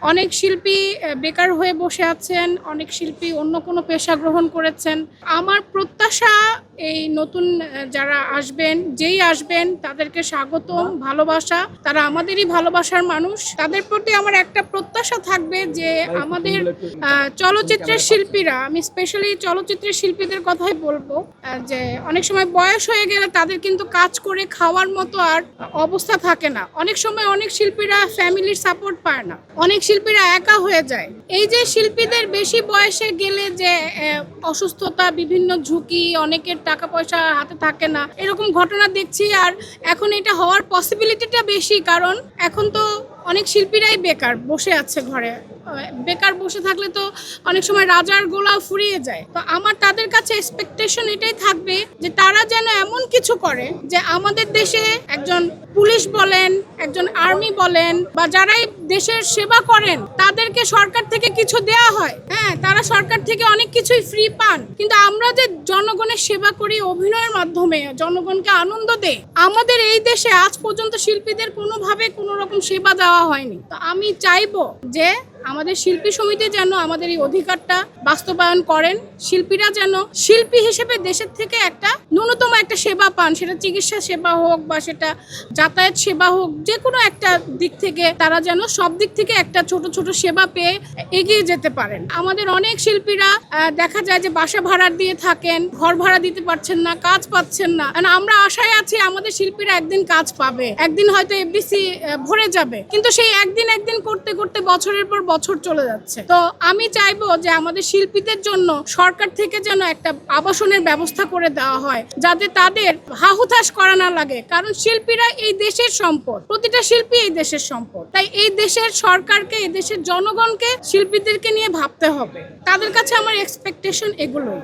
অনেক শিল্পী বেকার হয়ে বসে আছেন, অনেক শিল্পী অন্য কোনো পেশা গ্রহণ করেছেন। আমার প্রত্যাশা এই নতুন যারা আসবেন, যেই আসবেন তাদেরকে স্বাগতম, ভালোবাসা। তারা আমাদেরই ভালোবাসার মানুষ। তাদের প্রতি আমার একটা প্রত্যাশা থাকবে যে আমাদের চলচ্চিত্রের শিল্পীরা, আমি স্পেশালি চলচ্চিত্রের শিল্পীদের কথাই বলবো, যে অনেক সময় বয়স হয়ে গেলে তাদের কিন্তু কাজ করে খাওয়ার মতো আর অবস্থা থাকে না। অনেক সময় অনেক শিল্পীরা ফ্যামিলির সাপোর্ট পায় না, অনেক শিল্পীরা একা হয়ে যায়। এই যে শিল্পীদের বেশি বয়সে গেলে যে অসুস্থতা, বিভিন্ন ঝুঁকি, অনেকের টাকা পয়সা হাতে থাকে না, এরকম ঘটনা দেখছি। আর এখন এটা হওয়ার পসিবিলিটিটা বেশি, কারণ এখন তো অনেক শিল্পীরাই বেকার বসে আছে ঘরে। বেকার বসে থাকলে তো অনেক সময় রাজার গোলাও ফুরিয়ে যায়। তো আমার তাদের কাছে এক্সপেকটেশন এটাই থাকবে যে তারা যেন এমন কিছু করে যে আমাদের দেশে একজন পুলিশ বলেন, একজন আর্মি বলেন, বা যারাই দেশের সেবা করেন তাদেরকে সরকার থেকে কিছু দেয়া হয়। হ্যাঁ, তারা সরকার থেকে অনেক কিছুই ফ্রি পান, কিন্তু আমরা যে জনগণের সেবা করি অভিনয়ের মাধ্যমে, জনগণকে আনন্দ দেই, আমাদের এই দেশে আজ পর্যন্ত শিল্পীদের কোনোভাবে কোনো রকম সেবা দেওয়া হয়নি। তো আমি চাইবো যে আমাদের শিল্পী সমিতি যেন আমাদের এই অধিকারটা বাস্তবায়ন করেন। শিল্পীরা যেন শিল্পী হিসেবে দেশের থেকে একটা ন্যূনতম একটা সেবা পান, সেটা চিকিৎসা সেবা হোক বা সেটা যাতায়াত সেবা হোক, যে কোনো একটা দিক থেকে তারা যেন সব দিক থেকে একটা ছোট ছোট সেবা পেয়ে এগিয়ে যেতে পারেন। আমাদের অনেক শিল্পীরা দেখা যায় যে বাসা ভাড়া দিয়ে থাকেন, ঘর ভাড়া দিতে পারছেন না, কাজ পাচ্ছেন না। আমরা আশায় আছি আমাদের শিল্পীরা একদিন কাজ পাবে, একদিন হয়তো এফডিসি ভরে যাবে, কিন্তু সেই একদিন করতে করতে বছরের পর বছর চলে যাচ্ছে। তো আমি চাইবো যে আমাদের শিল্পীদের জন্য সরকার থেকে যেন একটা আবাসনের ব্যবস্থা করে দেওয়া হয়, যাতে তাদের হাহুতাশ করা না লাগে। কারণ শিল্পীরা এই দেশের সম্পদ, প্রতিটা শিল্পী এই দেশের সম্পদ। তাই এই দেশের সরকারকে, এই দেশের জনগণকে শিল্পীদেরকে নিয়ে ভাবতে হবে। তাদের কাছে আমার এক্সপেকটেশন এগুলোই।